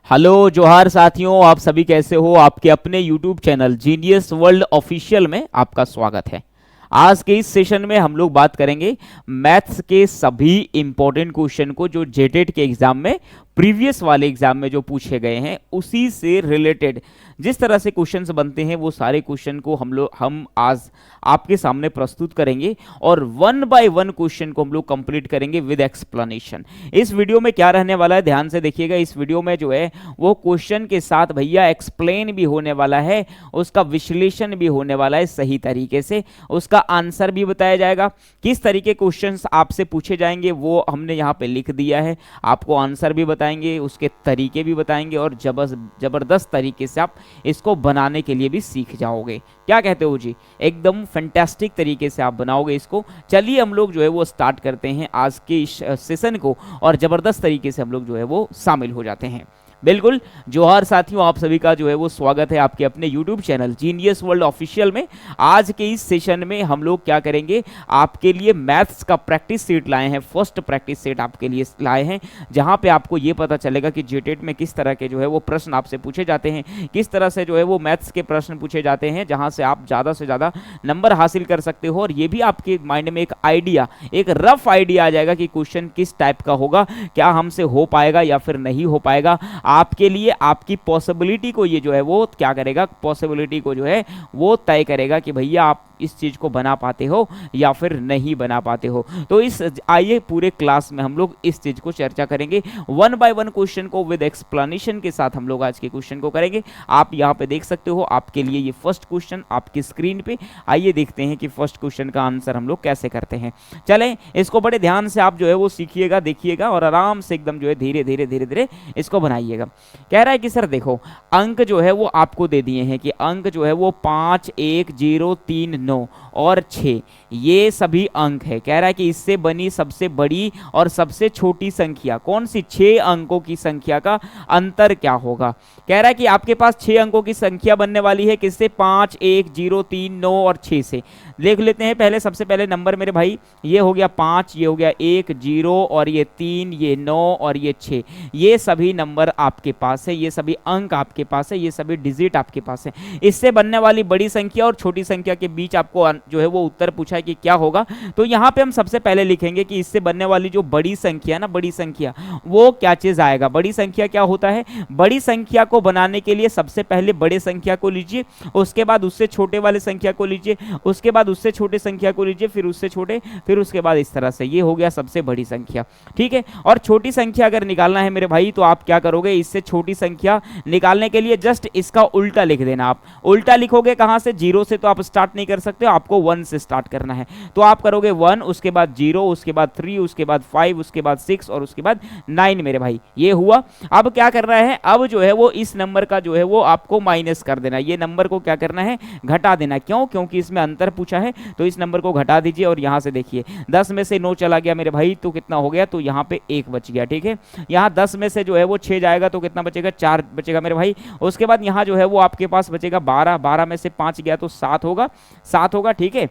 Hello जोहार साथियों, आप सभी कैसे हो। आपके अपने YouTube channel genius world official में आपका स्वागत है। आज के इस सेशन में हम लोग बात करेंगे मैथ्स के सभी इंपॉर्टेंट क्वेश्चन को जो जेटेट के एग्जाम में प्रीवियस वाले एग्जाम में जो पूछे गए हैं उसी से रिलेटेड जिस तरह से क्वेश्चंस बनते हैं वो सारे क्वेश्चन को हम आज आपके सामने प्रस्तुत करेंगे और वन बाय वन क्वेश्चन को हम लोग कंप्लीट करेंगे विद एक्सप्लेनेशन। इस वीडियो में क्या रहने वाला है ध्यान से देखिएगा। इस वीडियो में जो है वो क्वेश्चन के साथ भैया एक्सप्लेन भी होने वाला है, उसका विश्लेषण भी होने वाला है सही तरीके से, उसका आंसर भी बताया जाएगा। किस तरीके क्वेश्चंस आपसे पूछे जाएंगे वो हमने यहाँ पे लिख दिया है, आपको आंसर भी बताएंगे, उसके तरीके भी बताएंगे और जबरदस्त तरीके से आप इसको बनाने के लिए भी सीख जाओगे। क्या कहते हो जी? एकदम फैंटास्टिक तरीके से आप बनाओगे इसको। चलिए हम लोग जो है वो स्टार्ट करते हैं आज के इस सेशन को और जबरदस्त तरीके से हम लोग जो है वो शामिल हो जाते हैं। बिल्कुल जोहार साथियों, आप सभी का जो है वो स्वागत है आपके अपने YouTube channel genius world official में। आज के इस सेशन में हम लोग क्या करेंगे, आपके लिए मैथ्स का प्रैक्टिस सेट लाए हैं, फर्स्ट प्रैक्टिस सेट आपके लिए लाए हैं, जहां पे आपको ये पता चलेगा कि जेटेट में किस तरह के जो है वो प्रश्न आपसे पूछे जाते हैं, किस तरह से जो है वो मैथ्स के प्रश्न पूछे जाते हैं, जहां से आप ज़्यादा से ज़्यादा नंबर हासिल कर सकते हो। और ये भी आपके माइंड में एक आइडिया, एक रफ आइडिया आ जाएगा कि क्वेश्चन किस टाइप का होगा, क्या हमसे हो पाएगा या फिर नहीं हो पाएगा। आपके लिए आपकी पॉसिबिलिटी को ये जो है वो क्या करेगा, पॉसिबिलिटी को जो है वो तय करेगा कि भैया आप इस चीज को बना पाते हो या फिर नहीं बना पाते हो। तो इस आइए पूरे क्लास में हम लोग इस चीज को चर्चा करेंगे, वन बाय वन क्वेश्चन को विद एक्सप्लेनेशन के साथ हम लोग आज के क्वेश्चन को करेंगे। आप यहाँ पे देख सकते हो आपके लिए ये फर्स्ट क्वेश्चन आपकी स्क्रीन पे। आइए देखते हैं कि फर्स्ट क्वेश्चन का आंसर हम लोग कैसे करते हैं। चलें इसको बड़े ध्यान से आप जो है वो सीखिएगा, देखिएगा और आराम से एकदम जो है धीरे धीरे धीरे धीरे इसको बनाइएगा। कह रहा है कि सर देखो अंक जो है वो आपको दे दिए हैं कि अंक जो है वो 5, 1, 0, 3, 9 और 6 ये सभी अंक है। कह रहा है कि इससे बनी सबसे बड़ी और सबसे छोटी संख्या कौन सी, 6 अंकों की संख्या का अंतर क्या होगा। कह रहा है कि आपके पास 6 अंकों की संख्या बनने वाली है किससे, 5, 1, 0, 3, 9 और 6 से। देख लेते हैं पहले, सबसे पहले नंबर मेरे भाई ये हो गया 5, ये हो गया 1, 0 और ये 3, ये 9 और ये 6। ये सभी नंबर आपके पास है, ये सभी अंक आपके पास है, ये सभी डिजिट आपके पास है। इससे बनने वाली बड़ी संख्या और छोटी संख्या के बीच आपको जो है वो उत्तर पूछा है कि क्या होगा। तो यहाँ पे हम सबसे पहले लिखेंगे कि इससे बनने वाली जो बड़ी संख्या ना, बड़ी संख्या वो क्या चीज आएगा। बड़ी संख्या क्या होता है, बड़ी संख्या को बनाने के लिए सबसे पहले बड़े संख्या को लीजिए, उसके बाद उससे छोटे वाले संख्या को लीजिए, उसके बाद उससे छोटे संख्या को लीजिए, फिर उससे छोटे, फिर उसके बाद इस तरह से। ये हो गया सबसे बड़ी संख्या, ठीक है। और छोटी संख्या अगर निकालना है मेरे भाई तो आप क्या करोगे, इससे छोटी संख्या निकालने के लिए जस्ट इसका उल्टा लिख देना। आप उल्टा लिखोगे कहां से, 0 से तो आप स्टार्ट नहीं कर सकते, आपको 1 से स्टार्ट करना है। तो आप करोगे 1, उसके बाद 0, उसके बाद 3, उसके बाद 5, उसके बाद 6 और उसके बाद 9 मेरे भाई। ये हुआ। अब क्या करना है, अब जो है वो इस नंबर का जो है वो आपको माइनस कर देना। ये नंबर को क्या करना है, घटा देना। क्यों, क्योंकि इसमें अंतर पूछा है तो इस नंबर को घटा दीजिए। और यहां से देखिए 10 में से 9 चला गया मेरे भाई तो कितना हो गया, तो यहाँ पे 1 बच गया, ठीक है। यहाँ 10 में से जो है वो 6 जाएगा तो कितना बचेगा, 4 बचेगा मेरे भाई। उसके बाद यहाँ जो है वो आपके पास बचेगा 12, 12 में से 5 गया तो 7 होगा, 7 होगा, ठीक है।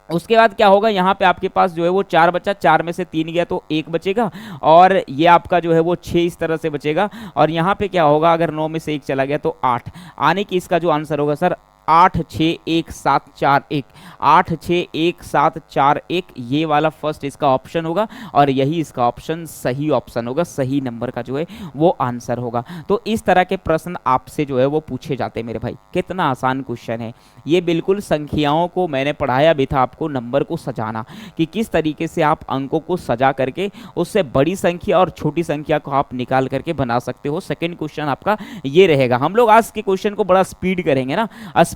उसके बाद क्या होगा, यहाँ पे आपके पास जो है वो 4 बचा, 4 में से 3 गया तो 1 बचेगा और ये आपका जो है वो 6 इस तरह से बचेगा। और यहाँ पे क्या होगा, अगर 9 में से 1 चला गया तो 8 आने की इसका जो आंसर होगा सर 8, 6, 1, 7, 4, 1, 8, 6, 1, 7, 4, 1 ये वाला फर्स्ट इसका ऑप्शन होगा और यही इसका ऑप्शन सही ऑप्शन होगा, सही नंबर का जो है वो आंसर होगा। तो इस तरह के प्रश्न आपसे जो है वो पूछे जाते हैं मेरे भाई। कितना आसान क्वेश्चन है ये, बिल्कुल संख्याओं को मैंने पढ़ाया भी था आपको, नंबर को सजाना, कि किस तरीके से आप अंकों को सजा करके उससे बड़ी संख्या और छोटी संख्या को आप निकाल करके बना सकते हो। सेकेंड क्वेश्चन आपका ये रहेगा। हम लोग आज के क्वेश्चन को बड़ा स्पीड करेंगे ना,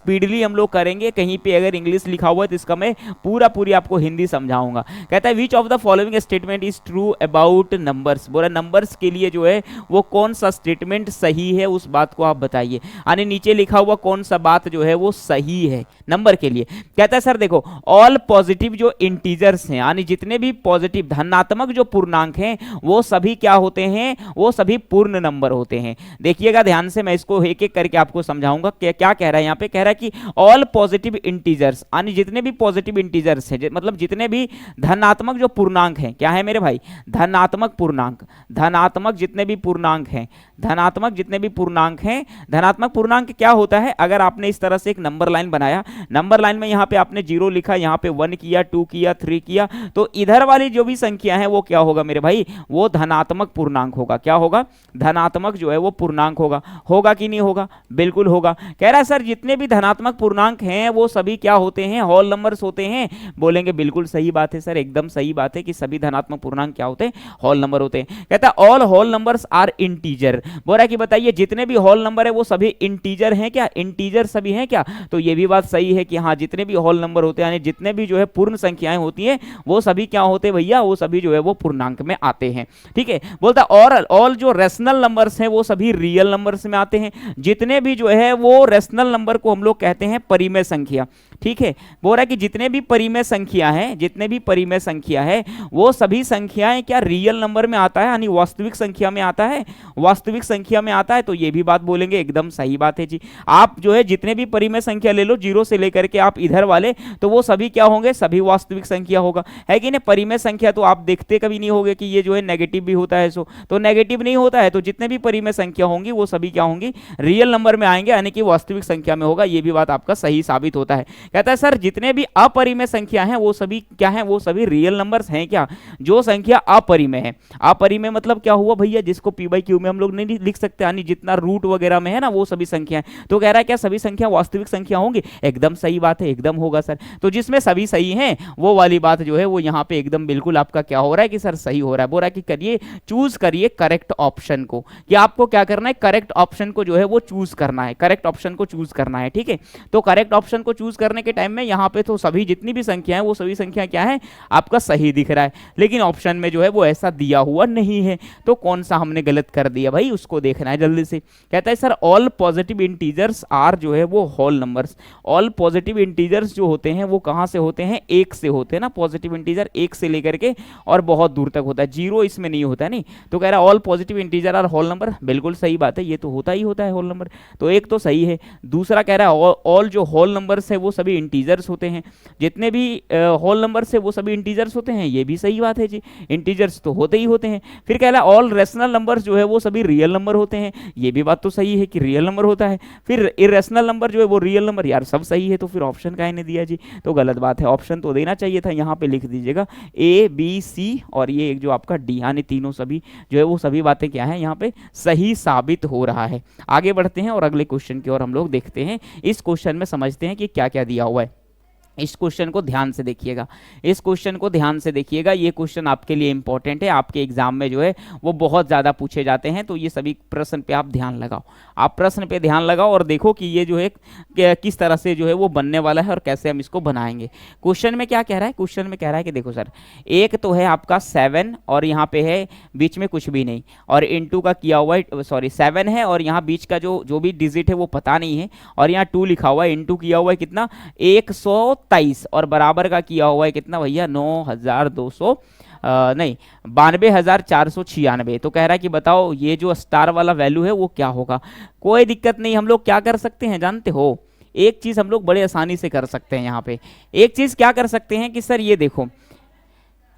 स्पीडली हम लोग करेंगे। कहीं पे अगर इंग्लिश लिखा हुआ है तो इसका मैं पूरी आपको हिंदी समझाऊंगा। कहता है which of the following statement is true about numbers. बोला नंबर्स के लिए जो है वो कौन सा स्टेटमेंट सही है, उस बात को आप बताइए। यानी नीचे लिखा हुआ कौन सा बात जो है वो सही है नंबर के लिए। कहता है सर देखो ऑल पॉजिटिव जो इंटीजर्स हैं, यानी जितने भी पॉजिटिव धनात्मक जो पूर्णांक हैं वो सभी क्या होते हैं, वो सभी पूर्ण नंबर होते हैं। देखिएगा ध्यान से, मैं इसको एक एक करके आपको समझाऊंगा। क्या कह रहा है यहाँ पे, कह रहा है कि ऑल पॉजिटिव इंटीजर्स, यानी जितने भी पॉजिटिव इंटीजर्स हैं, मतलब जितने भी धनात्मक जो पूर्णांक हैं, क्या है मेरे भाई, धनात्मक पूर्णांक, धनात्मक जितने भी पूर्णांक हैं, धनात्मक जितने भी पूर्णांक हैं, धनात्मक पूर्णांक क्या होता है, अगर आपने इस तरह से एक नंबर लाइन बनाया, नंबर लाइन में यहाँ पे आपने 0 लिखा, यहाँ पे 1 किया, 2 किया, 3 किया, तो इधर वाली जो भी संख्या है वो क्या होगा मेरे भाई, वो धनात्मक पूर्णांक होगा। क्या होगा, धनात्मक जो है वो पूर्णांक होगा। होगा कि नहीं होगा, बिल्कुल होगा। कह रहा है सर जितने भी धनात्मक पूर्णांक हैं वो सभी क्या होते हैं, होल नंबर्स होते हैं। बोलेंगे बिल्कुल सही बात है सर, एकदम सही बात है कि सभी धनात्मक पूर्णांक क्या होते हैं, होल नंबर होते हैं। कहता है all whole numbers are integer. बोल रहा है कि बताइए जितने भी होल नंबर है वो सभी इंटीजर हैं क्या, इंटीजर सभी हैं क्या। तो ये भी बात सही है कि हाँ जितने भी होल नंबर होते हैं, यानी जितने भी जो है पूर्ण संख्याएं होती हैं वो सभी क्या होते हैं भैया, वो सभी जो है वो पूर्णांक में आते हैं। ठीक है, बोलता और ऑल जो रेशनल नंबर्स हैं वो सभी रियल नंबर्स में आते हैं। जितने भी जो है वो रेशनल नंबर को हम लोग कहते हैं परिमेय संख्या। ठीक है, बोल रहा है कि जितने भी परिमेय संख्या है, जितने भी परिमेय संख्या है वो सभी संख्याएं क्या रियल नंबर में आता है, यानी वास्तविक संख्या में आता है, वास्तविक संख्या में आता है। तो ये भी बात बोलेंगे एकदम सही बात है जी। आप जो है जितने भी परिमेय संख्या ले लो 0 से लेकर के आप इधर वाले, तो वो सभी क्या होंगे, सभी वास्तविक संख्या होगा, है कि नहीं। परिमेय संख्या तो आप देखते कभी नहीं होगे कि ये जो है नेगेटिव भी होता है, सो तो नेगेटिव नहीं होता है, तो जितने भी परिमेय संख्या होंगी वो सभी क्या होंगी, रियल नंबर में आएंगे, यानी कि वास्तविक संख्या में होगा। ये भी बात आपका सही साबित होता है। कहता है सर जितने भी अपरिमेय संख्या हैं वो सभी क्या हैं, वो सभी रियल नंबर्स हैं क्या। जो संख्या अपरिमेय है, अपरिमेय मतलब क्या हुआ भैया, जिसको p/q में हम लोग नहीं लिख सकते, यानी जितना रूट वगैरह में है ना वो सभी संख्या। तो कह रहा है क्या सभी संख्या वास्तविक संख्या होंगी, एकदम सही बात है, एकदम होगा सर। तो जिसमें सभी सही हैं वो वाली बात जो है वो यहाँ पे एकदम बिल्कुल आपका क्या हो रहा है कि सर सही हो रहा है। बोल रहा है कि करिए चूज करिए करेक्ट ऑप्शन को, कि आपको क्या करना है, करेक्ट ऑप्शन को जो है वो चूज करना है, करेक्ट ऑप्शन को चूज करना है। ठीक है, तो करेक्ट ऑप्शन को चूज करने के टाइम में यहाँ पे तो सभी जितनी भी संख्या है वो सभी संख्या क्या है, आपका सही दिख रहा है, लेकिन ऑप्शन में जो है वो ऐसा दिया हुआ नहीं है। तो कौन सा हमने गलत कर दिया भाई, उसको देखना है जल्दी से। कहता है sir all positive integers are जो है वो whole numbers. All positive integers जो होते हैं वो कहाँ से होते हैं, 1 से होते हैं ना। पॉजिटिव इंटीजर 1 से लेकर के और बहुत दूर तक होता है, 0 इसमें नहीं होता नहीं। तो कह रहा है all positive integer are whole number, बिल्कुल सही बात है, ये तो होता ही होता है होल नंबर, तो एक तो सही है। दूसरा कह रहा है ऑल जो होल नंबर्स है वो सभी इंटीजर्स होते हैं, जितने भी होल नंबर्स है वो सभी इंटीजर्स होते हैं, ये भी सही बात है जी, इंटीजर्स तो होते ही होते हैं। फिर कह रहा है ऑल रेशनल नंबर्स जो है वो सभी रियल नंबर होते हैं, ये भी बात तो सही है कि रियल नंबर होता है। फिर इरेशनल नंबर जो है वो रियल नंबर, यार सब सही है, तो फिर ऑप्शन काहे नहीं दिया जी, तो गलत बात है, ऑप्शन तो देना चाहिए था। यहाँ पे लिख दीजिएगा ए बी सी और ये एक जो आपका डी, यानी तीनों सभी जो है वो सभी बातें क्या है यहाँ पे सही साबित हो रहा है। आगे बढ़ते हैं और अगले क्वेश्चन की ओर हम लोग देखते हैं। इस क्वेश्चन में समझते हैं कि क्या क्या दिया हुआ है। इस क्वेश्चन को ध्यान से देखिएगा, इस क्वेश्चन को ध्यान से देखिएगा, ये क्वेश्चन आपके लिए इंपॉर्टेंट है, आपके एग्जाम में जो है वो बहुत ज़्यादा पूछे जाते हैं। तो ये सभी प्रश्न पे आप ध्यान लगाओ, आप प्रश्न पे ध्यान लगाओ और देखो कि ये जो है किस तरह से जो है वो बनने वाला है और कैसे हम इसको बनाएंगे। क्वेश्चन में क्या कह रहा है, क्वेश्चन में कह रहा है कि देखो सर एक तो है आपका 7 और यहाँ पे है बीच में कुछ भी नहीं, और इंटू का किया हुआ है, सॉरी 7 है और यहाँ बीच का जो भी डिजिट है वो पता नहीं है, और यहाँ 2 लिखा हुआ है, इंटू किया हुआ है कितना 123 और बराबर का किया हुआ है कितना भैया 9200 नहीं 92,496। तो कह रहा है कि बताओ ये जो स्टार वाला वैल्यू है वो क्या होगा। कोई दिक्कत नहीं, हम लोग क्या कर सकते हैं जानते हो, एक चीज हम लोग बड़े आसानी से कर सकते हैं। यहाँ पे एक चीज क्या कर सकते हैं कि सर ये देखो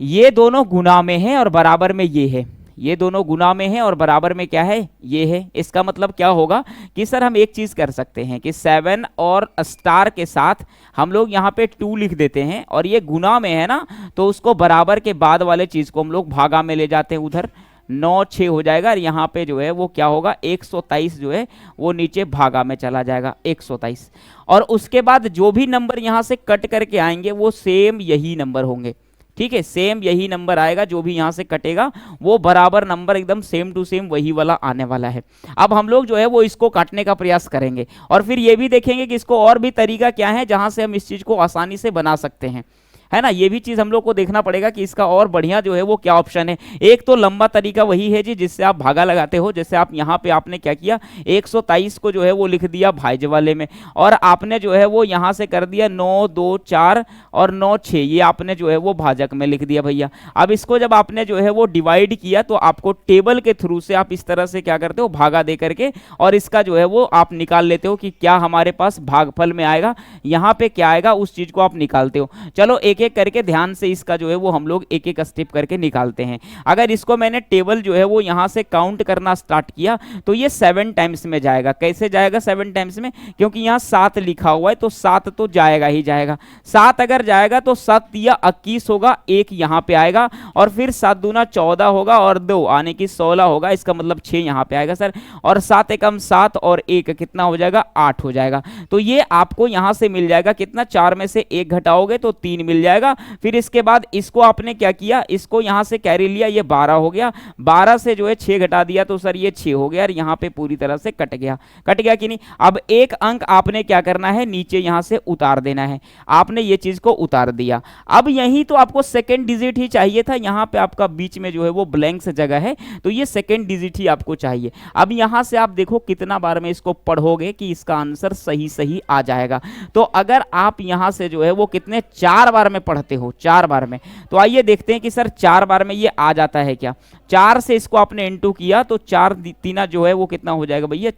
ये दोनों गुना में है और बराबर में ये है, ये दोनों गुना में है और बराबर में क्या है ये है। इसका मतलब क्या होगा कि सर हम एक चीज कर सकते हैं कि 7 और स्टार के साथ हम लोग यहाँ पे 2 लिख देते हैं, और ये गुना में है ना तो उसको बराबर के बाद वाले चीज को हम लोग भागा में ले जाते हैं, उधर 9 6 हो जाएगा, और यहाँ पे जो है वो क्या होगा 123 जो है वो नीचे भागा में चला जाएगा 123, और उसके बाद जो भी नंबर यहाँ से कट करके आएंगे वो सेम यही नंबर होंगे। ठीक है, सेम यही नंबर आएगा, जो भी यहाँ से कटेगा वो बराबर नंबर एकदम सेम टू सेम वही वाला आने वाला है। अब हम लोग जो है वो इसको काटने का प्रयास करेंगे और फिर ये भी देखेंगे कि इसको और भी तरीका क्या है जहाँ से हम इस चीज़ को आसानी से बना सकते हैं, है ना। ये भी चीज हम लोग को देखना पड़ेगा कि इसका और बढ़िया जो है वो क्या ऑप्शन है। एक तो लंबा तरीका वही है जी जिससे आप भागा लगाते हो, जैसे आप यहाँ पे आपने क्या किया 123 को जो है वो लिख दिया भाज्य वाले में, और आपने जो है वो यहाँ से कर दिया 9 2 4 और 9 6, ये आपने जो है वो भाजक में लिख दिया भैया। अब इसको जब आपने जो है वो डिवाइड किया तो आपको टेबल के थ्रू से आप इस तरह से क्या करते हो भागा दे करके, और इसका जो है वो आप निकाल लेते हो कि क्या हमारे पास भागफल में आएगा, यहाँ पे क्या आएगा उस चीज को आप निकालते हो। चलो एक एक करके ध्यान से इसका जो है वो हम लोग एक एक स्टेप करके निकालते हैं। अगर इसको मैंने टेबल जो है वो यहाँ से काउंट करना स्टार्ट किया तो ये 7 टाइम्स में जाएगा। कैसे जाएगा 7 टाइम्स में? क्योंकि यहाँ 7 लिखा हुआ है तो 7 तो जाएगा ही जाएगा। 7 अगर जाएगा तो 7 या 21 होगा, एक यहाँ पे आएगा और फिर 7 दूना 14 होगा और 2 आने की 16 होगा, इसका मतलब 6 यहाँ पे आएगा सर। और 7 एकम 7 और 1 कितना हो जाएगा? 8 हो जाएगा। तो ये आपको यहाँ से मिल जाएगा कितना? 4 में से 1 घटाओगे तो 3 मिल जाएगा। फिर इसके बाद इसको आपने क्या किया, इसको यहाँ से कैरी लिया, ये 12 हो गया। 12 से जो है 6 घटा दिया तो सर ये 6 हो गया और यहाँ पे पूरी तरह से कट गया। कट गया कि नहीं? अब एक अंक आपने क्या करना है, नीचे यहाँ से उतार देना है। आपने ये चीज को उतार दिया। अब यही तो आपको सेकेंड डिजिट ही चाहिए था। यहाँ पे आपका बीच में जो है वो ब्लैंक से जगह है तो ये सेकेंड डिजिट ही आपको चाहिए। अब यहाँ से आप देखो कितना बार में इसको पढ़ोगे कि इसका आंसर सही सही आ जाएगा। तो अगर आप यहाँ से जो है वो कितने 4 बार में पढ़ते हो, 4 बार में, तो आइए देखते हैं कि सर 4 बार में ये आ जाता है क्या। 4 से इसको आपने इंटू किया तो 4 तीना जो है वो कितना हो जाएगा भैया?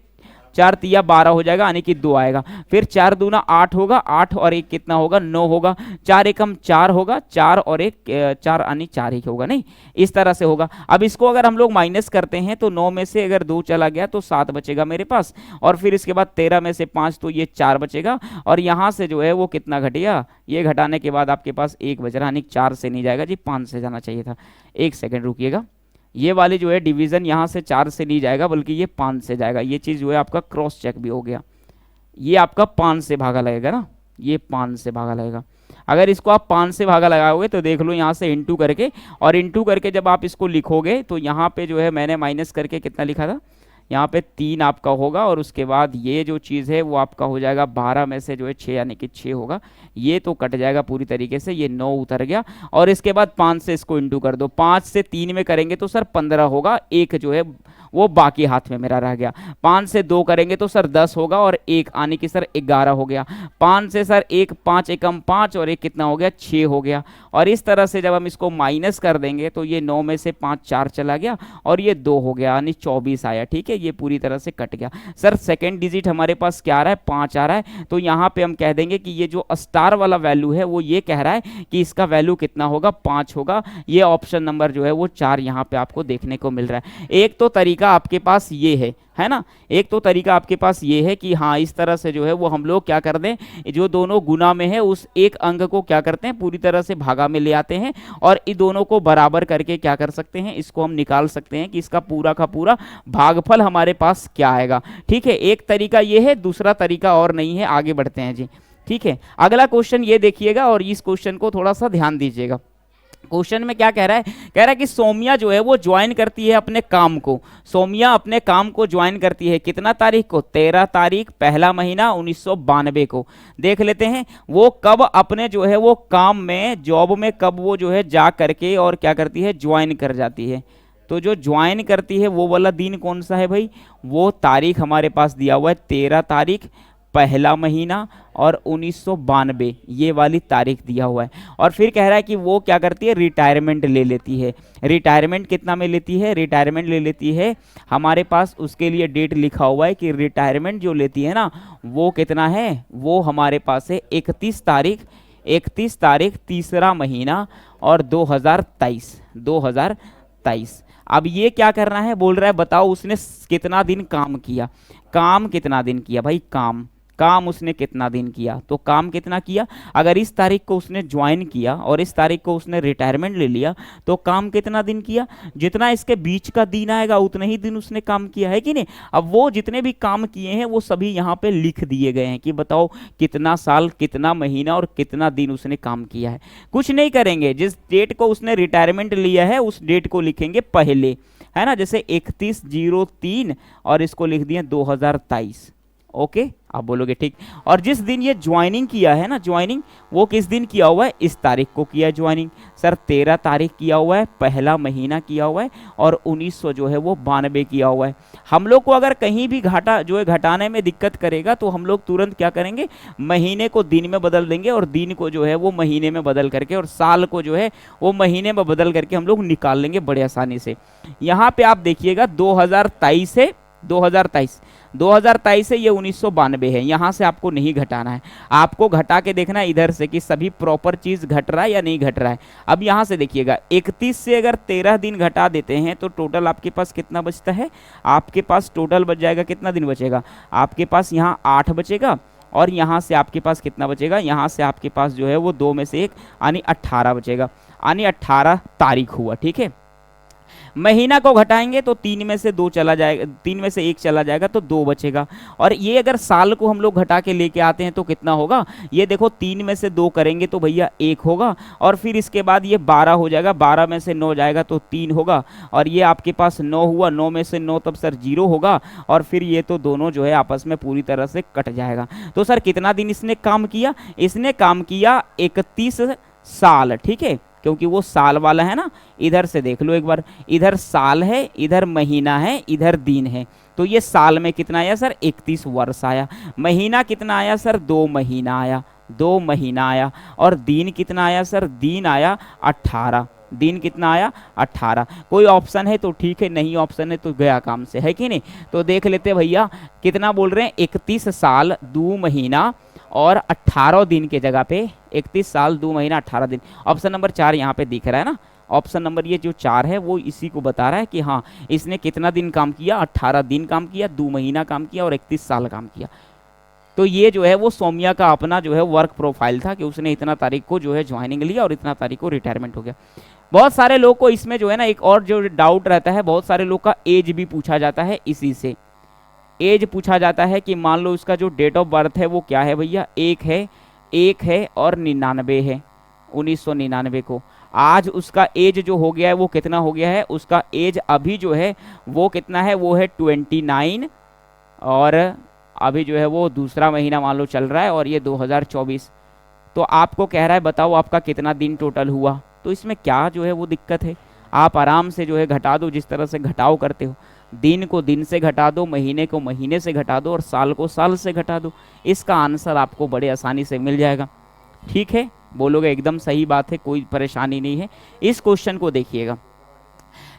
4 तिया 12 हो जाएगा, यानी कि 2 आएगा। फिर 4 दूना 8 होगा, 8 और 1 कितना होगा? 9 होगा। 4 एकम 4 होगा, 4 और 1 4 यानी 4 ही होगा, नहीं इस तरह से होगा। अब इसको अगर हम लोग माइनस करते हैं तो 9 में से अगर 2 चला गया तो 7 बचेगा मेरे पास, और फिर इसके बाद 13 में से 5 तो ये 4 बचेगा, और यहाँ से जो है वो कितना घटेगा? ये घटाने के बाद आपके पास 1 बच रहा, यानी 4 से नहीं जाएगा जी, 5 से जाना चाहिए था। 1 सेकेंड रुकिएगा, ये वाली जो है डिवीजन यहाँ से 4 से नहीं जाएगा बल्कि ये 5 से जाएगा। ये चीज़ जो है आपका क्रॉस चेक भी हो गया। ये आपका 5 से भागा लगेगा ना, ये 5 से भागा लगेगा। अगर इसको आप 5 से भागा लगाओगे तो देख लो यहाँ से इंटू करके, और इंटू करके जब आप इसको लिखोगे तो यहाँ पे जो है मैंने माइनस करके कितना लिखा था, यहाँ पे 3 आपका होगा, और उसके बाद ये जो चीज़ है वो आपका हो जाएगा 12 में से जो है 6 यानी कि 6 होगा। ये तो कट जाएगा पूरी तरीके से, ये 9 उतर गया, और इसके बाद 5 से इसको इंटू कर दो। 5 से 3 में करेंगे तो सर 15 होगा, एक जो है वो बाकी हाथ में मेरा रह गया। 5 से 2 करेंगे तो सर 10 होगा, और 1 आने की सर 11 हो गया। 5 से सर 1 5 एकम 5 और 1 कितना हो गया? 6 हो गया। और इस तरह से जब हम इसको माइनस कर देंगे तो ये 9 में से 5 4 चला गया, और ये 2 हो गया, यानी 24 आया। ठीक है, ये पूरी तरह से कट गया। सर सेकेंड डिजिट हमारे पास क्या आ रहा है? 5 आ रहा है। तो यहाँ पे हम कह देंगे कि ये जो स्टार वाला वैल्यू है वो ये कह रहा है कि इसका वैल्यू कितना होगा? 5 होगा। ये ऑप्शन नंबर जो है वो 4 यहाँ पे आपको देखने को मिल रहा है। एक तो तरीका आपके पास ये है ना, एक तो तरीका आपके पास ये है कि हाँ इस तरह से जो है वो हम लोग क्या कर दें, जो दोनों गुना में है उस एक अंक को क्या करते हैं, पूरी तरह से भागा में ले आते हैं, और इन दोनों को बराबर करके क्या कर सकते हैं, इसको हम निकाल सकते हैं कि इसका पूरा का पूरा भागफल हमारे पास क्या आएगा। ठीक है, एक तरीका ये है, दूसरा तरीका और नहीं है। आगे बढ़ते हैं जी। ठीक है, अगला क्वेश्चन ये देखिएगा और इस क्वेश्चन को थोड़ा सा ध्यान दीजिएगा। क्वेश्चन में क्या कह रहा है? कह रहा है कि सोमिया जो है वो ज्वाइन करती है अपने काम को। सोमिया अपने काम को ज्वाइन करती है कितना तारीख को? 13 तारीख पहला महीना 1992 को। देख लेते हैं वो कब अपने जो है वो काम में, जॉब में कब वो जो है जा करके और क्या करती है, ज्वाइन कर जाती है। तो जो ज्वाइन करती है वो वाला दिन कौन सा है भाई? वो तारीख हमारे पास दिया हुआ है 13 तारीख पहला महीना और 1992, ये वाली तारीख दिया हुआ है। और फिर कह रहा है कि वो क्या करती है, रिटायरमेंट ले लेती है। रिटायरमेंट कितना में लेती है? रिटायरमेंट ले लेती है, हमारे पास उसके लिए डेट लिखा हुआ है कि रिटायरमेंट जो लेती है ना वो कितना है, वो हमारे पास है 31 तारीख तीसरा महीना और 2023। अब ये क्या करना है, बोल रहा है बताओ उसने कितना दिन काम किया। काम कितना दिन किया भाई? काम उसने कितना दिन किया? तो काम कितना किया? अगर इस तारीख को उसने ज्वाइन किया और इस तारीख को उसने रिटायरमेंट ले लिया तो काम कितना दिन किया? जितना इसके बीच का दिन आएगा उतना ही दिन उसने काम किया, है कि नहीं। अब वो जितने भी काम किए हैं वो सभी यहाँ पे लिख दिए गए हैं कि बताओ कितना साल, कितना महीना और कितना दिन उसने काम किया है। कुछ नहीं करेंगे, जिस डेट को उसने रिटायरमेंट लिया है उस डेट को लिखेंगे पहले, है ना, जैसे 31/03 और इसको लिख दिए 2023। ओके, आप बोलोगे ठीक। और जिस दिन ये ज्वाइनिंग किया है ना, ज्वाइनिंग वो किस दिन किया हुआ है? इस तारीख को किया है ज्वाइनिंग। सर 13 तारीख किया हुआ है, पहला महीना किया हुआ है, और 1900 जो है वो 92 किया हुआ है। हम लोग को अगर कहीं भी घाटा जो है घटाने में दिक्कत करेगा तो हम लोग तुरंत क्या करेंगे, महीने को दिन में बदल देंगे और दिन को जो है वो महीने में बदल करके और साल को जो है वो महीने में बदल करके हम लोग निकाल लेंगे बड़े आसानी से। यहाँ पे आप देखिएगा 2023 है, 2023 से ये 1992 है, यहाँ से आपको नहीं घटाना है, आपको घटा के देखना है इधर से कि सभी प्रॉपर चीज़ घट रहा है या नहीं घट रहा है। अब यहाँ से देखिएगा 31 से अगर 13 दिन घटा देते हैं तो टोटल आपके पास कितना बचता है, आपके पास टोटल बच जाएगा, कितना दिन बचेगा आपके पास, यहाँ 8 बचेगा और यहाँ से आपके पास कितना बचेगा, यहाँ से आपके पास जो है वो 2 में से 1 यानी 18 बचेगा, यानी 18 तारीख हुआ। ठीक है, महीना को घटाएंगे तो 3 में से 2 चला जाएगा, 3 में से 1 चला जाएगा तो 2 बचेगा। और ये अगर साल को हम लोग घटा के लेके आते हैं तो कितना होगा, ये देखो 3 में से 2 करेंगे तो भैया 1 होगा, और फिर इसके बाद ये 12 हो जाएगा, 12 में से 9 जाएगा तो 3 होगा, और ये आपके पास 9 हुआ, 9 में से 9 तब सर 0 होगा, और फिर ये तो दोनों जो है आपस में पूरी तरह से कट जाएगा। तो सर कितना दिन इसने काम किया, इसने काम किया 31 साल। ठीक है, क्योंकि वो साल वाला है ना, इधर से देख लो एक बार, इधर साल है, इधर महीना है, इधर दिन है, तो ये साल में कितना आया सर 31 वर्ष आया। महीना कितना आया सर 2 महीना आया, 2 महीना आया। और दिन कितना आया सर, दिन आया 18, दिन कितना आया 18। कोई ऑप्शन है तो ठीक है, नहीं ऑप्शन है तो गया काम से, है कि नहीं। तो देख लेते भैया कितना बोल रहे हैं, 31 साल 2 महीना और 18 दिन के जगह पे 31 साल 2 महीना 18 दिन। ऑप्शन नंबर 4 यहाँ पे दिख रहा है ना, ऑप्शन नंबर ये जो 4 है वो इसी को बता रहा है कि हाँ इसने कितना दिन काम किया, 18 दिन काम किया, 2 महीना काम किया और 31 साल काम किया। तो ये जो है वो सौम्या का अपना जो है वर्क प्रोफाइल था कि उसने इतना तारीख को जो है ज्वाइनिंग लिया और इतना तारीख को रिटायरमेंट हो गया। बहुत सारे लोग को इसमें जो है ना एक और जो डाउट रहता है, बहुत सारे लोग का एज भी पूछा जाता है, इसी से एज पूछा जाता है कि मान लो उसका जो डेट ऑफ बर्थ है वो क्या है भैया, 1 है और 99 है, 1999 को। आज उसका एज जो हो गया है वो कितना हो गया है, उसका एज अभी जो है वो कितना है, वो है 29, और अभी जो है वो दूसरा महीना मान लो चल रहा है और ये 2024। तो आपको कह रहा है बताओ आपका कितना दिन टोटल हुआ, तो इसमें क्या जो है वो दिक्कत है, आप आराम से जो है घटा दो, जिस तरह से घटाव करते हो, दिन को दिन से घटा दो, महीने को महीने से घटा दो और साल को साल से घटा दो, इसका आंसर आपको बड़े आसानी से मिल जाएगा। ठीक है, बोलोगे एकदम सही बात है, कोई परेशानी नहीं है। इस क्वेश्चन को देखिएगा,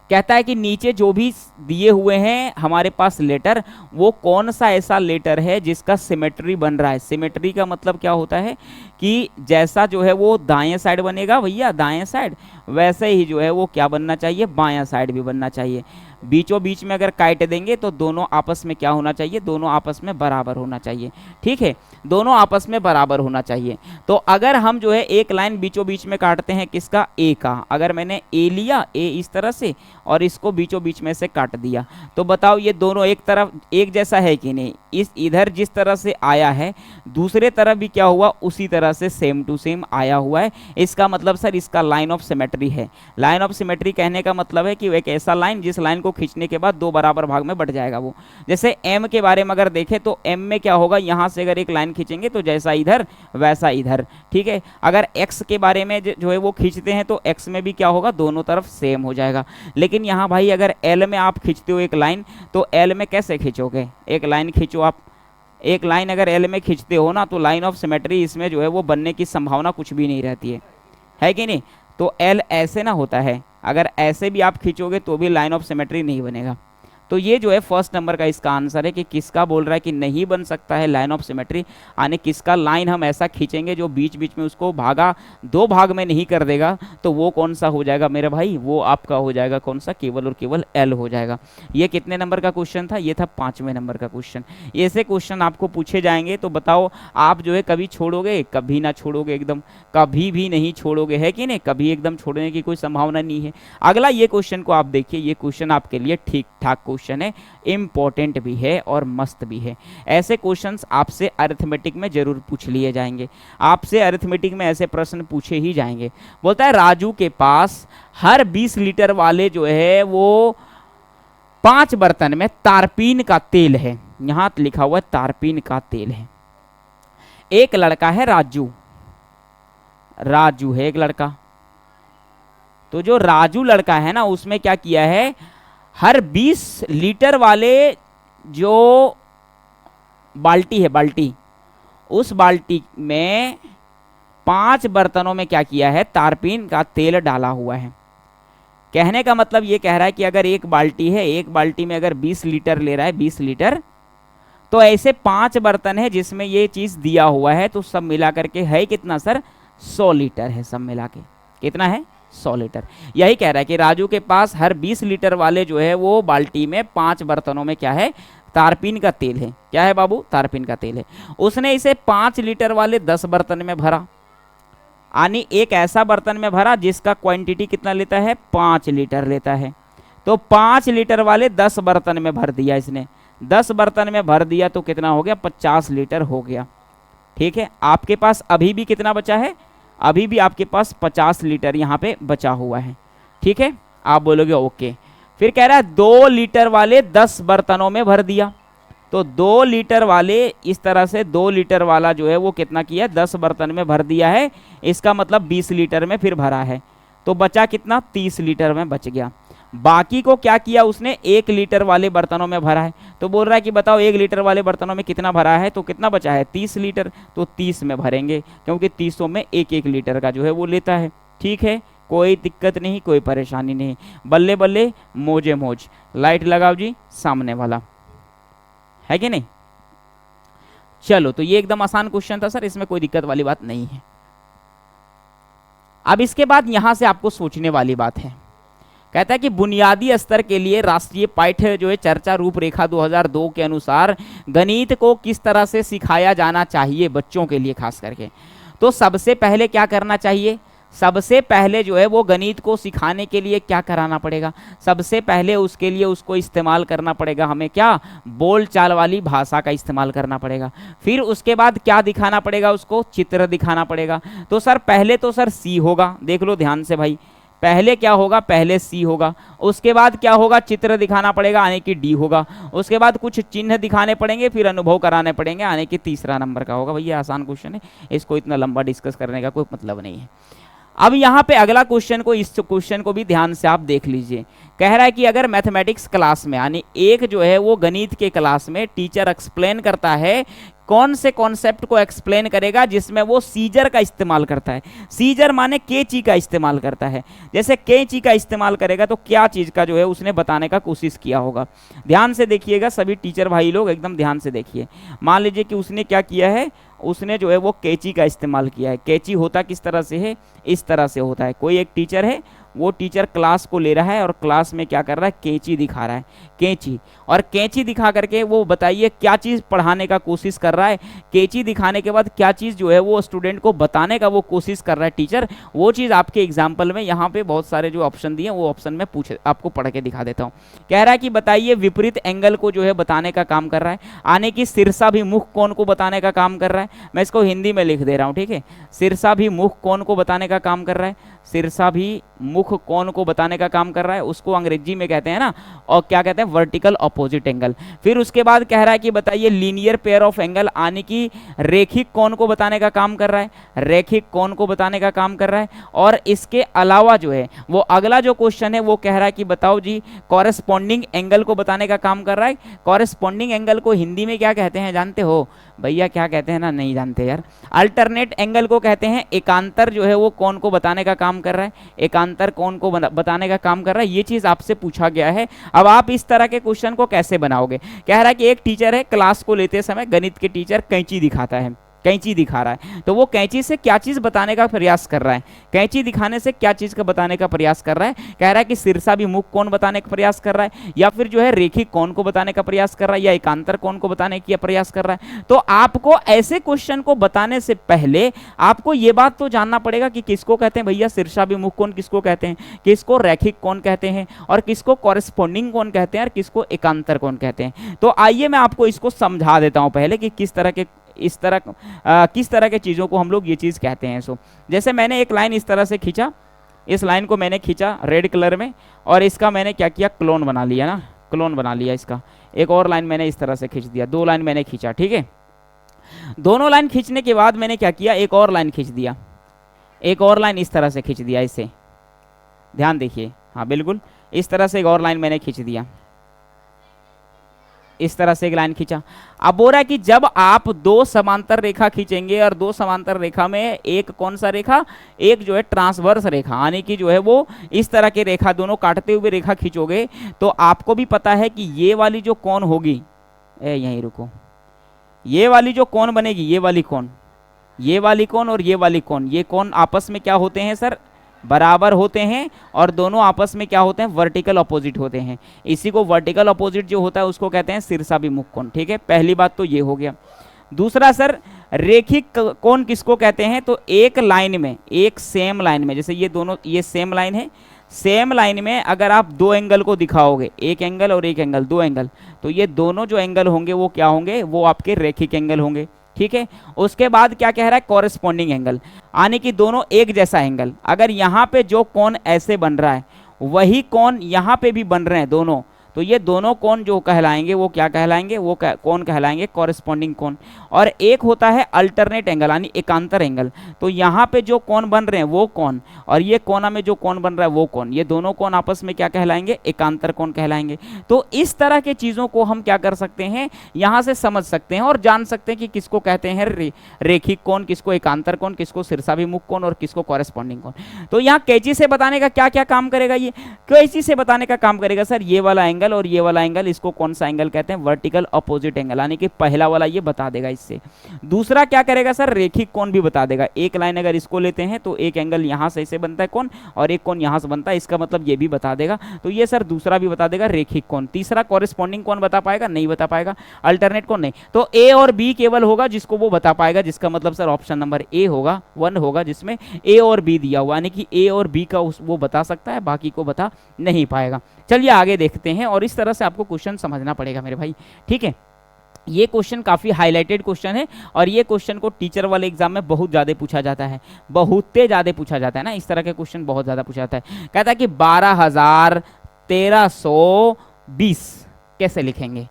कहता है कि नीचे जो भी दिए हुए हैं हमारे पास लेटर, वो कौन सा ऐसा लेटर है जिसका सिमेट्री बन रहा है। सिमेट्री का मतलब क्या होता है कि जैसा जो है वो दाएं साइड बनेगा भैया, दाएं साइड, वैसे ही जो है वो क्या बनना चाहिए, बायां साइड भी बनना चाहिए। बीचों बीच में अगर काट देंगे तो दोनों आपस में क्या होना चाहिए, दोनों आपस में बराबर होना चाहिए। ठीक है, दोनों आपस में बराबर होना चाहिए। तो अगर हम जो है एक लाइन बीचों बीच में काटते हैं किसका, ए का, अगर मैंने ए लिया, ए इस तरह से और इसको बीचों बीच में से काट दिया, तो बताओ ये दोनों एक तरफ एक जैसा है कि नहीं। इस इधर जिस तरह से आया है दूसरे तरफ भी क्या हुआ, उसी तरह से सेम टू सेम आया हुआ है। इसका मतलब सर इसका लाइन ऑफ सिमेट्री है। लाइन ऑफ सिमेट्री कहने का मतलब है कि एक ऐसा लाइन जिस लाइन को खींचने के बाद 2 बराबर भाग में बट जाएगा वो। जैसे एम के बारे में अगर देखें तो एम में क्या होगा, यहाँ से अगर एक लाइन खींचेंगे तो जैसा इधर वैसा इधर। ठीक है, अगर एक्स के बारे में जो है वो खींचते हैं तो एक्स में भी क्या होगा, दोनों तरफ सेम हो जाएगा। लेकिन यहाँ भाई अगर एल में आप खींचते हो एक लाइन, तो एल में कैसे खींचोगे, एक लाइन खींचो आप, एक लाइन अगर एल में खींचते हो ना तो लाइन ऑफ सिमेट्री इसमें जो है वो बनने की संभावना कुछ भी नहीं रहती है कि नहीं। तो एल ऐसे ना होता है, अगर ऐसे भी आप खींचोगे तो भी लाइन ऑफ सिमेट्री नहीं बनेगा। तो ये जो है फर्स्ट नंबर का इसका आंसर है कि किसका बोल रहा है कि नहीं बन सकता है लाइन ऑफ सिमेट्री, यानी किसका लाइन हम ऐसा खींचेंगे जो बीच बीच में उसको भागा 2 भाग में नहीं कर देगा, तो वो कौन सा हो जाएगा मेरे भाई, वो आपका हो जाएगा कौन सा, केवल और केवल एल हो जाएगा। ये कितने नंबर का क्वेश्चन था, ये था 5वें नंबर का क्वेश्चन। ऐसे क्वेश्चन आपको पूछे जाएंगे तो बताओ आप जो है कभी छोड़ोगे, कभी ना छोड़ोगे, एकदम कभी भी नहीं छोड़ोगे, है कि नहीं, कभी एकदम छोड़ने की कोई संभावना नहीं है। अगला ये क्वेश्चन को आप देखिए, ये क्वेश्चन आपके लिए ठीक ठाक क्वेश्चन है, इंपॉर्टेंट भी है और मस्त भी है। ऐसे क्वेश्चंस आपसे अरिथमेटिक में जरूर पूछ लिए जाएंगे, आपसे अरिथमेटिक में ऐसे प्रश्न पूछे ही जाएंगे। बोलता है राजू के पास हर 20 लीटर वाले जो है वो 5 बर्तन में तारपीन का तेल है, यहां लिखा हुआ है तारपीन का तेल है। एक लड़का है राजू, राजू है एक लड़का, तो जो राजू लड़का है ना उसमें क्या किया है, हर 20 लीटर वाले जो बाल्टी है, बाल्टी, उस बाल्टी में 5 बर्तनों में क्या किया है, तारपीन का तेल डाला हुआ है। कहने का मतलब ये कह रहा है कि अगर एक बाल्टी है, एक बाल्टी में अगर 20 लीटर ले रहा है, 20 लीटर, तो ऐसे 5 बर्तन है जिसमें ये चीज दिया हुआ है, तो सब मिला करके है कितना सर, 100 लीटर है सब मिला के। कितना है, 100 लीटर। यही कह रहा है कि राजू के पास हर 20 लीटर वाले जो है वो बाल्टी में 5 बर्तनों में क्या है, तारपीन का तेल है। क्या है बाबू, तारपीन का तेल है। उसने इसे 5 लीटर वाले 10 बर्तन में भरा, यानी एक ऐसा बर्तन में भरा जिसका क्वांटिटी कितना लेता है, 5 लीटर लेता है। तो 5 लीटर वाले 10 बर्तन में भर दिया इसने, 10 बर्तन में भर दिया तो कितना हो गया, 50 लीटर हो गया। ठीक है, आपके पास अभी भी कितना बचा है, अभी भी आपके पास 50 लीटर यहाँ पे बचा हुआ है। ठीक है, आप बोलोगे ओके। फिर कह रहा है 2 लीटर वाले 10 बर्तनों में भर दिया, तो 2 लीटर वाले इस तरह से 2 लीटर वाला जो है वो कितना किया, 10 बर्तन में भर दिया है। इसका मतलब 20 लीटर में फिर भरा है, तो बचा कितना, 30 लीटर में बच गया। बाकी को क्या किया उसने, 1 लीटर वाले बर्तनों में भरा है। तो बोल रहा है कि बताओ 1 लीटर वाले बर्तनों में कितना भरा है, तो कितना बचा है, 30 लीटर। तो 30 में भरेंगे, क्योंकि 30 में 1-1 लीटर का जो है वो लेता है। ठीक है, कोई दिक्कत नहीं, कोई परेशानी नहीं, बल्ले बल्ले मौजे मौज। लाइट लगाओ जी सामने वाला, है कि नहीं। चलो, तो ये एकदम आसान क्वेश्चन था सर, इसमें कोई दिक्कत वाली बात नहीं है। अब इसके बाद यहां से आपको सोचने वाली बात है। कहता है कि बुनियादी स्तर के लिए राष्ट्रीय पाठ्य जो है चर्चा रूपरेखा 2002 के अनुसार गणित को किस तरह से सिखाया जाना चाहिए बच्चों के लिए खास करके। तो सबसे पहले क्या करना चाहिए, सबसे पहले जो है वो गणित को सिखाने के लिए क्या कराना पड़ेगा, सबसे पहले उसके लिए उसको इस्तेमाल करना पड़ेगा हमें क्या, बोल चाल वाली भाषा का इस्तेमाल करना पड़ेगा। फिर उसके बाद क्या दिखाना पड़ेगा, उसको चित्र दिखाना पड़ेगा। तो सर पहले तो सर सी होगा, देख लो ध्यान से भाई, पहले क्या होगा, पहले सी होगा। उसके बाद क्या होगा, चित्र दिखाना पड़ेगा, आने की डी होगा। उसके बाद कुछ चिन्ह दिखाने पड़ेंगे, फिर अनुभव कराने पड़ेंगे, आने की तीसरा नंबर का होगा। भैया आसान क्वेश्चन है, इसको इतना लंबा डिस्कस करने का कोई मतलब नहीं है। अब यहाँ पे अगला क्वेश्चन को, इस क्वेश्चन को भी ध्यान से आप देख लीजिए। कह रहा है कि अगर मैथमेटिक्स क्लास में, यानी एक जो है वो गणित के क्लास में टीचर एक्सप्लेन करता है, कौन से कॉन्सेप्ट को एक्सप्लेन करेगा जिसमें वो सीजर का इस्तेमाल करता है। सीजर माने कैंची का इस्तेमाल करता है। जैसे कैंची का इस्तेमाल करेगा तो क्या चीज़ का जो है उसने बताने का कोशिश किया होगा। ध्यान से देखिएगा सभी टीचर भाई लोग, एकदम ध्यान से देखिए। मान लीजिए कि उसने क्या किया है, उसने जो है वो कैंची का इस्तेमाल किया है। कैंची होता किस तरह से है, इस तरह से होता है। कोई एक टीचर है, वो टीचर क्लास को ले रहा है और क्लास में क्या कर रहा है, कैंची दिखा रहा है, कैंची। और कैंची दिखा करके वो बताइए क्या चीज़ पढ़ाने का कोशिश कर रहा है। कैंची दिखाने के बाद क्या चीज़ जो है वो स्टूडेंट को बताने का वो कोशिश कर रहा है टीचर, वो चीज़ आपके एग्जाम्पल में यहाँ पे बहुत सारे जो ऑप्शन दिए वो ऑप्शन में आपको पढ़ के दिखा देता हूँ। कह रहा है कि बताइए विपरीत एंगल को जो है बताने का काम कर रहा है, आने की शीर्षाभिमुख कोण को बताने का काम कर रहा है। मैं इसको हिंदी में लिख दे रहा हूँ, ठीक है। शीर्षाभिमुख कोण को बताने का काम कर रहा है, शीर्षाभिमुख कोण को बताने का काम कर रहा है। उसको अंग्रेजी में कहते हैं ना, और क्या कहते हैं, वर्टिकल अपोजिट एंगल। फिर उसके बाद कह रहा है कि बताइए लीनियर पेयर ऑफ एंगल, आने की रेखिक कोण को बताने का काम कर रहा है, रेखिक कोण को बताने का काम कर रहा है। और इसके अलावा जो है वो अगला जो क्वेश्चन है वो कह रहा है कि बताओ जी कॉरेस्पॉन्डिंग एंगल को बताने का काम कर रहा है। कॉरेस्पॉन्डिंग एंगल को हिंदी में क्या कहते हैं जानते हो भैया, क्या कहते हैं ना, नहीं जानते यार। अल्टरनेट एंगल को कहते हैं। एकांतर जो है वो कोण को बताने का काम कर रहा है, एकांतर कोण को बताने का काम कर रहा है। ये चीज आपसे पूछा गया है। अब आप इस तरह के क्वेश्चन को कैसे बनाओगे। कह रहा है कि एक टीचर है, क्लास को लेते समय गणित के टीचर कैंची दिखाता है, कैंची दिखा रहा है, तो वो कैंची से क्या चीज बताने का प्रयास कर रहा है, कैंची दिखाने से क्या चीज का बताने का प्रयास कर रहा है। कह रहा है कि शीर्षाभिमुख कोण बताने का प्रयास कर रहा है, या फिर जो है रेखिक कोण को बताने का प्रयास कर रहा है, या एकांतर कोण को बताने का प्रयास कर रहा है। तो आपको ऐसे क्वेश्चन को बताने से पहले आपको ये बात तो जानना पड़ेगा कि किसको कहते हैं भैया शीर्षाभिमुख कोण, किसको कहते हैं, किसको रैखिक कोण कहते हैं, और किसको कॉरेस्पॉन्डिंग कोण कहते हैं, और किसको एकांतर कोण कहते हैं। तो आइए मैं आपको इसको समझा देता हूं पहले कि किस तरह के चीज़ों को हम लोग ये चीज़ कहते हैं। सो जैसे मैंने एक लाइन इस तरह से खींचा, इस लाइन को मैंने खींचा रेड कलर में, और इसका मैंने क्या किया, क्लोन बना लिया ना, क्लोन बना लिया इसका। एक और लाइन मैंने इस तरह से खींच दिया, 2 लाइन मैंने खींचा, ठीक है। दोनों लाइन खींचने के बाद मैंने क्या किया, एक और लाइन खींच दिया, एक और लाइन इस तरह से खींच दिया, इसे ध्यान देखिए, हाँ बिल्कुल इस तरह से एक और लाइन मैंने खींच दिया, इस तरह से एक लाइन खींचा। अब बोल रहा है कि जब आप 2 समांतर रेखा खींचेंगे, और 2 समांतर रेखा में एक कौन सा रेखा, एक जो है ट्रांसवर्स रेखा, यानी कि जो है वो इस तरह के रेखा, दोनों काटते हुए रेखा खींचोगे, तो आपको भी पता है कि ये वाली जो कोण होगी, यहीं रुको, ये वाली जो कोण बनेगी, ये वाली कोण, ये वाली कोण और ये वाली कोण, ये कोण आपस में क्या होते हैं सर, बराबर होते हैं, और दोनों आपस में क्या होते हैं, वर्टिकल अपोजिट होते हैं। इसी को वर्टिकल अपोजिट जो होता है उसको कहते हैं शीर्षाभिमुख कोण। ठीक है, पहली बात तो ये हो गया। दूसरा सर, रेखिक कोण किसको कहते हैं, तो एक लाइन में, एक सेम लाइन में, जैसे ये दोनों, ये सेम लाइन है, सेम लाइन में अगर आप दो एंगल को दिखाओगे, एक एंगल और एक एंगल, दो एंगल, तो ये दोनों जो एंगल होंगे वो क्या होंगे, वो आपके रेखिक एंगल होंगे। ठीक है, उसके बाद क्या कह रहा है, कॉरेस्पॉन्डिंग एंगल, यानी कि दोनों एक जैसा एंगल। अगर यहाँ पे जो कोण ऐसे बन रहा है वही कोण यहाँ पे भी बन रहे हैं दोनों, तो ये दोनों कोण जो कहलाएंगे वो क्या कहलाएंगे, वो कोण कहलाएंगे कॉरेस्पॉन्डिंग कोण। और एक होता है अल्टरनेट एंगल, यानी एकांतर एंगल। तो यहाँ पे जो कोण बन रहे हैं वो कोण, और ये कोना में जो कोण बन रहा है वो कोण, ये दोनों कोण आपस में क्या कहलाएंगे, एकांतर कोण कहलाएंगे। तो इस तरह के चीज़ों को हम क्या कर सकते हैं, यहाँ से समझ सकते हैं और जान सकते हैं कि किसको कहते हैं रेखिक कोण, किसको एकांतर कोण, किसको शीर्षाभिमुख कोण और किसको कॉरेस्पॉन्डिंग कोण। तो यहाँ कैंची से बताने का क्या क्या काम करेगा, ये कैंची से बताने का काम करेगा सर, ये वाला एंगल और ये वाला एंगल, इसको कौन सा एंगल कहते हैं, वर्टिकल अपोजिट एंगल, यानी कि पहला वाला ये बता देगा इससे। दूसरा क्या करेगा सर, रेखिक कोण भी बता देगा। एक लाइन अगर इसको लेते हैं तो एक एंगल यहां से ऐसे बनता है कोण, और एक कोण यहां से बनता है, इसका मतलब ये भी बता देगा। तो ये सर दूसरा भी बता देगा, रेखिक कोण। तीसरा कॉरेस्पॉन्डिंग कोण बता पाएगा, नहीं बता पाएगा। अल्टरनेट कोण नहीं। तो ए और बी केवल होगा जिसको वो बता पाएगा, जिसका मतलब सर ऑप्शन नंबर ए होगा, 1 होगा, जिसमें ए और बी दिया हुआ, यानी कि ए और बी का वो बता सकता है, बाकी को बता नहीं पाएगा। चलिए आगे देखते हैं, और इस तरह से आपको क्वेश्चन समझना पड़ेगा मेरे भाई। ठीक है, ये क्वेश्चन काफी हाईलाइटेड क्वेश्चन है, और ये क्वेश्चन को टीचर वाले एग्जाम में बहुत ज्यादा पूछा जाता है, बहुत ज्यादा पूछा जाता है ना, इस तरह के क्वेश्चन बहुत ज्यादा पूछा जाता है। कहता है कि 12,1320 कैसे लिखेंगे,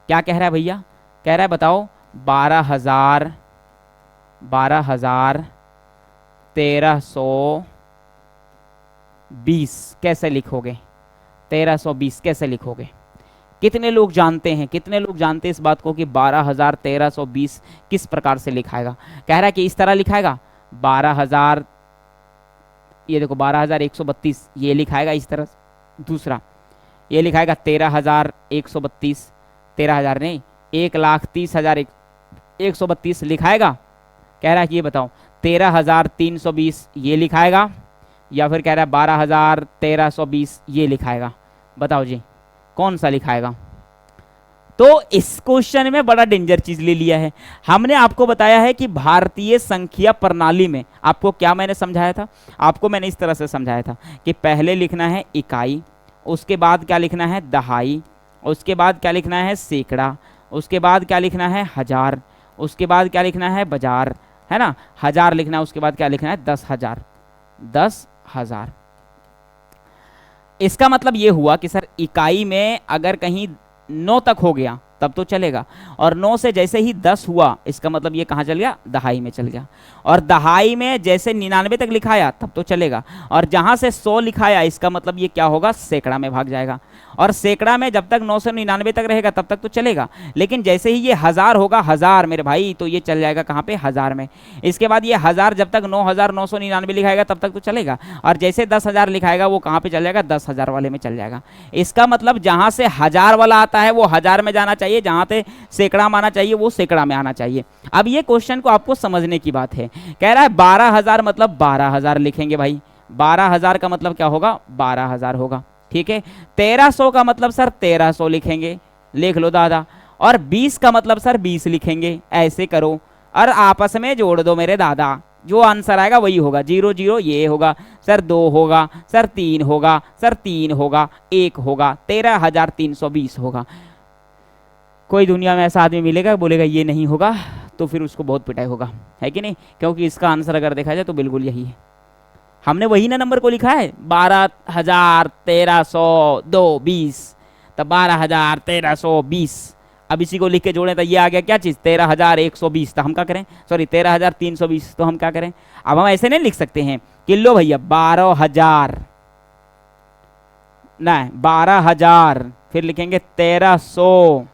क्या कह रहा है भैया, कह रहा है बताओ 12,1320 कैसे लिखोगे, 1320 कैसे लिखोगे। कितने लोग जानते हैं, कितने लोग जानते हैं इस बात को कि 12,1320 किस प्रकार से लिखाएगा। कह रहा है कि इस तरह लिखाएगा, 12,000, ये देखो 12,132 ये लिखाएगा इस तरह। दूसरा ये लिखाएगा 13,132, 13,000 नहीं, 1,30,132 लिखाएगा। कह रहा है कि ये बताओ 13,320 ये लिखाएगा, या फिर कह रहा है 12,1320 ये लिखाएगा। बताओ जी कौन सा लिखाएगा। तो इस क्वेश्चन में बड़ा डेंजर चीज ले लिया है। हमने आपको बताया है कि भारतीय संख्या प्रणाली में, आपको क्या मैंने समझाया था, आपको मैंने इस तरह से समझाया था कि पहले लिखना है इकाई, उसके बाद क्या लिखना है दहाई, उसके बाद क्या लिखना है सैकड़ा, उसके बाद क्या लिखना है हजार, उसके बाद क्या लिखना है बाजार, है ना, हजार लिखना है, उसके बाद क्या लिखना है 10,000, 10,000। इसका मतलब ये हुआ कि सर इकाई में अगर कहीं 9 तक हो गया तब तो चलेगा, और 9 से जैसे ही 10 हुआ इसका मतलब ये कहाँ चल गया, दहाई में चल गया। और दहाई में जैसे 99 तक लिखाया तब तो चलेगा, और जहाँ से 100 लिखाया इसका मतलब ये क्या होगा, सैकड़ा में भाग जाएगा। और सैकड़ा में जब तक 9 से 99 तक रहेगा तब तक तो चलेगा, लेकिन जैसे ही ये हजार होगा, हजार मेरे भाई, तो ये चल जाएगा कहाँ पे, हजार में। इसके बाद ये हजार जब तक 9,999 लिखाएगा तब तक तो चलेगा, और जैसे 10,000 लिखाएगा वो कहाँ पे चल जाएगा, 10,000 वाले में चल जाएगा। इसका मतलब जहाँ से हजार वाला आता है वो हजार में जाना चाहिए, जहाँ से सैकड़ा में आना चाहिए वो सैकड़ा में आना चाहिए। अब ये क्वेश्चन को आपको समझने की बात है। कह रहा है 12,000 मतलब 12,000 लिखेंगे भाई, 12,000 का मतलब क्या होगा, 12,000 होगा। ठीक है, 1300 का मतलब सर 1300 लिखेंगे, लिख लो दादा। और 20 का मतलब सर 20 लिखेंगे, ऐसे करो और आपस में जोड़ दो मेरे दादा, जो आंसर आएगा वही होगा। 0 0 ये होगा सर, 2 होगा सर, 3 होगा सर, 3 होगा, 1 होगा, 13,320 होगा। कोई दुनिया में ऐसा आदमी मिलेगा बोलेगा ये नहीं होगा, तो फिर उसको बहुत पिटाई होगा, है कि नहीं, क्योंकि इसका आंसर अगर देखा जाए तो बिल्कुल यही है। हमने वही ना नंबर को लिखा है, 12,1320, तब 12,1320। अब इसी को लिख के जोड़े तो ये आ गया क्या चीज, 13,120। तो हम क्या करें, सॉरी 13,320, तो हम क्या करें, अब हम ऐसे नहीं लिख सकते हैं कि लो भैया 12,000, नहीं 12,000, फिर लिखेंगे 1300,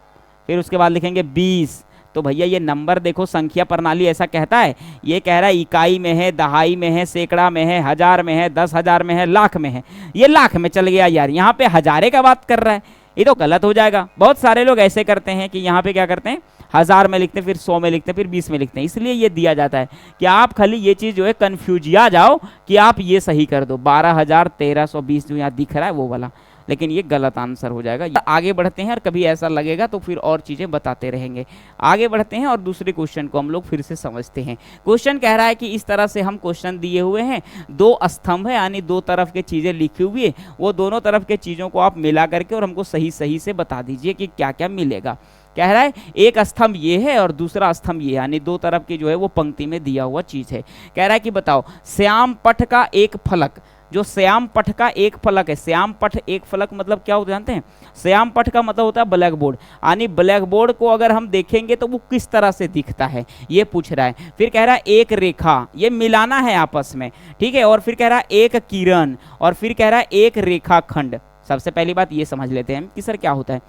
फिर उसके बाद लिखेंगे 20। तो भैया ये नंबर देखो, संख्या प्रणाली ऐसा कहता है, ये कह रहा है इकाई में है, दहाई में है, सैकड़ा में है, हजार में है, 10,000 में है, लाख में है। ये लाख में चल गया यार, यहाँ पे हजारे का बात कर रहा है, ये तो गलत हो जाएगा। बहुत सारे लोग ऐसे करते हैं कि यहाँ पे क्या करते हैं, 1000 में लिखते हैं, फिर 100 में लिखते हैं, फिर 20 में लिखते हैं। इसलिए ये दिया जाता है कि आप खाली ये चीज़ जो है कन्फ्यूजिया जाओ कि आप ये सही कर दो, 12,1320 जो यहाँ दिख रहा है वो वाला, लेकिन ये गलत आंसर हो जाएगा। आगे बढ़ते हैं और कभी ऐसा लगेगा तो फिर और चीज़ें बताते रहेंगे। आगे बढ़ते हैं और दूसरे क्वेश्चन को हम लोग फिर से समझते हैं। क्वेश्चन कह रहा है कि इस तरह से हम क्वेश्चन दिए हुए हैं, 2 स्तंभ है यानी 2 तरफ के चीज़ें लिखी हुई है, वो दोनों तरफ के चीज़ों को आप मिला करके और हमको सही सही से बता दीजिए कि क्या क्या मिलेगा। कह रहा है एक स्तंभ ये है और दूसरा स्तंभ ये, यानी 2 तरफ की जो है वो पंक्ति में दिया हुआ चीज़ है। कह रहा है कि बताओ श्याम पट का एक फलक, जो श्याम पट का एक फलक है, श्याम पट एक फलक मतलब क्या होता है जानते हैं? श्याम पट का मतलब होता है ब्लैक बोर्ड, यानी ब्लैक बोर्ड को अगर हम देखेंगे तो वो किस तरह से दिखता है ये पूछ रहा है। फिर कह रहा है एक रेखा, ये मिलाना है आपस में, ठीक है। और फिर कह रहा है एक किरण, और फिर कह रहा है एक रेखाखंड। सबसे पहली बात ये समझ लेते हैं कि सर क्या होता है।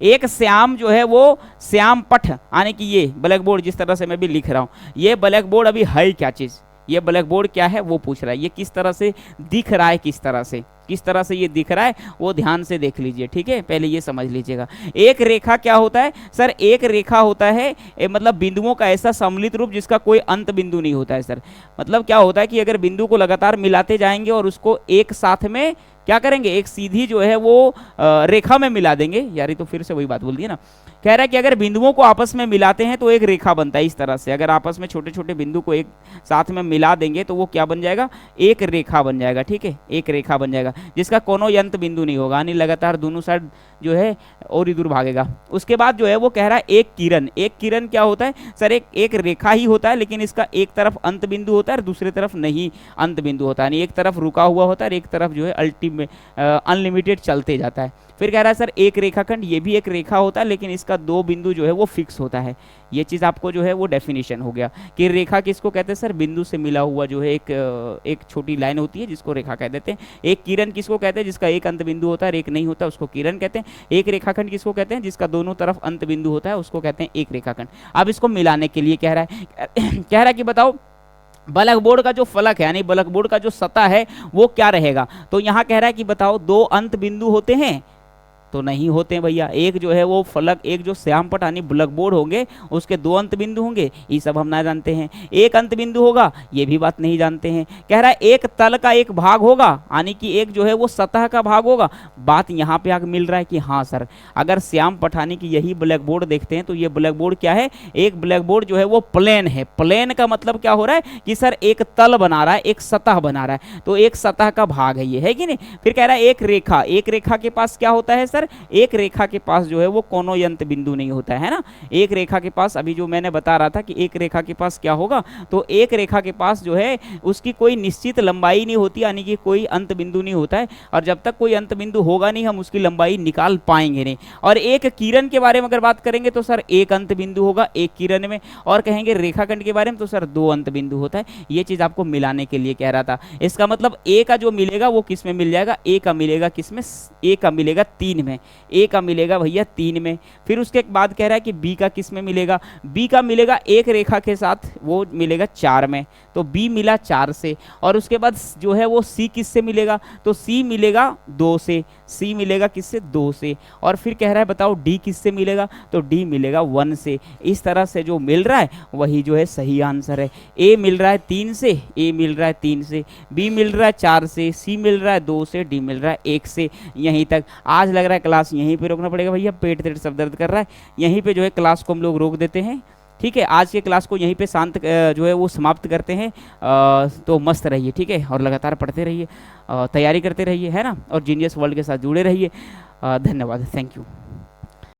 एक श्याम जो है वो श्याम पट, यानी कि ये ब्लैक बोर्ड जिस तरह से मैं भी लिख रहा हूँ, ये ब्लैक बोर्ड अभी है क्या चीज़, ये ब्लैक बोर्ड क्या है वो पूछ रहा है। ये किस तरह से दिख रहा है, किस तरह से ये दिख रहा है वो ध्यान से देख लीजिए, ठीक है। पहले ये समझ लीजिएगा। एक रेखा क्या होता है सर? एक रेखा होता है मतलब बिंदुओं का ऐसा सम्मिलित रूप जिसका कोई अंत बिंदु नहीं होता है सर। मतलब क्या होता है कि अगर बिंदु को लगातार मिलाते जाएंगे और उसको एक साथ में क्या करेंगे, एक सीधी जो है वो रेखा में मिला देंगे। यार ये तो फिर से वही बात बोल दी है ना। कह रहा है कि अगर बिंदुओं को आपस में मिलाते हैं तो एक रेखा बनता है इस तरह से। अगर आपस में छोटे छोटे बिंदु को एक साथ में मिला देंगे तो वो क्या बन जाएगा, एक रेखा बन जाएगा, ठीक है। एक रेखा बन जाएगा जिसका कोनो अंत बिंदु नहीं होगा, यानी लगातार दोनों साइड जो है और ही दूर भागेगा। उसके बाद जो है वो कह रहा है एक किरण। एक किरण क्या होता है सर? एक रेखा ही होता है, लेकिन इसका एक तरफ अंत बिंदु होता है और दूसरी तरफ नहीं अंत बिंदु होता है, यानी एक तरफ रुका हुआ होता है और एक तरफ जो है अनलिमिटेड चलते जाता है। फिर कह रहा है सर एक रेखाखंड, ये भी एक रेखा होता है लेकिन इसका 2 बिंदु जो है वो फिक्स होता है। ये चीज़ आपको जो है वो डेफिनेशन हो गया कि रेखा किसको कहते हैं सर? बिंदु से मिला हुआ जो है एक छोटी लाइन होती है जिसको रेखा कह देते हैं। एक किरण किसको कहते हैं? जिसका एक अंत बिंदु होता है और एक नहीं होता उसको किरण कहते हैं। एक रेखाखंड किसको कहते हैं? जिसका दोनों तरफ अंत बिंदु होता है उसको कहते हैं एक रेखाखंड। अब इसको मिलाने के लिए कह रहा है कि बताओ ब्लैक बोर्ड का जो फलक है यानी ब्लैक बोर्ड का जो सतह है वो क्या रहेगा। तो यहाँ कह रहा है कि बताओ 2 अंत बिंदु होते हैं तो नहीं होते हैं भैया। एक जो है वो फलक, एक जो श्यामपट यानी ब्लैक बोर्ड होंगे उसके 2 अंत बिंदु होंगे, ये सब हम ना जानते हैं। एक अंत बिंदु होगा, ये भी बात नहीं जानते हैं। कह रहा है एक तल का एक भाग होगा, यानी कि एक जो है वो सतह का भाग होगा। बात यहाँ पे आगे मिल रहा है कि हाँ सर, अगर श्यामपट यानी कि यही ब्लैक बोर्ड देखते हैं तो ये ब्लैक बोर्ड क्या है? एक ब्लैक बोर्ड जो है वो प्लेन है। प्लेन का मतलब क्या हो रहा है कि सर एक तल बना रहा है, एक सतह बना रहा है, तो एक सतह का भाग है ये, है कि नहीं। फिर कह रहा है एक रेखा, एक रेखा के पास क्या होता है सर? एक रेखा के पास जो है वो कोनो अंत बिंदु नहीं होता है ना। एक रेखा के पास, अभी जो मैंने बता रहा था कि एक रेखा के पास क्या होगा, तो एक रेखा के पास जो है उसकी कोई निश्चित लंबाई नहीं होती, यानी कि कोई अंत बिंदु नहीं होता है, और जब तक कोई अंत बिंदु होगा नहीं हम उसकी लंबाई निकाल पाएंगे नहीं। और एक किरण के बारे में अगर बात करेंगे तो सर एक अंत बिंदु होगा एक किरण में, और कहेंगे रेखाखंड के बारे में तो सर 2 अंत बिंदु होता है। ये चीज आपको मिलाने के लिए कह रहा था। इसका मतलब ए का जो मिलेगा वो किस में मिल जाएगा? ए का मिलेगा किस में? ए का मिलेगा 3 में। ए का मिलेगा भैया 3 में। फिर उसके बाद कह रहा है कि बी का किस में मिलेगा? बी का मिलेगा एक रेखा के साथ, वो मिलेगा 4 में, तो बी मिला 4 से। और उसके बाद जो है वो सी किस से मिलेगा? तो सी मिलेगा 2 से। सी मिलेगा किससे? 2 से। और फिर कह रहा है बताओ डी किस से मिलेगा? तो डी मिलेगा 1 से। इस तरह से जो मिल रहा है वही जो है सही आंसर है। ए मिल रहा है 3 से, ए मिल रहा है 3 से, बी मिल रहा है 4 से, सी मिल रहा है 2 से, डी मिल रहा है 1 से। यहीं तक आज लग रहा है क्लास यहीं पे रोकना पड़ेगा भैया, पेट तेट सब दर्द कर रहा है। यहीं पे जो है क्लास को हम लोग रोक देते हैं, ठीक है। आज के क्लास को यहीं पे शांत जो है वो समाप्त करते हैं। तो मस्त रहिए, ठीक है, और लगातार पढ़ते रहिए, तैयारी करते रहिए, है ना, और जीनियस वर्ल्ड के साथ जुड़े रहिए। धन्यवाद, थैंक यू।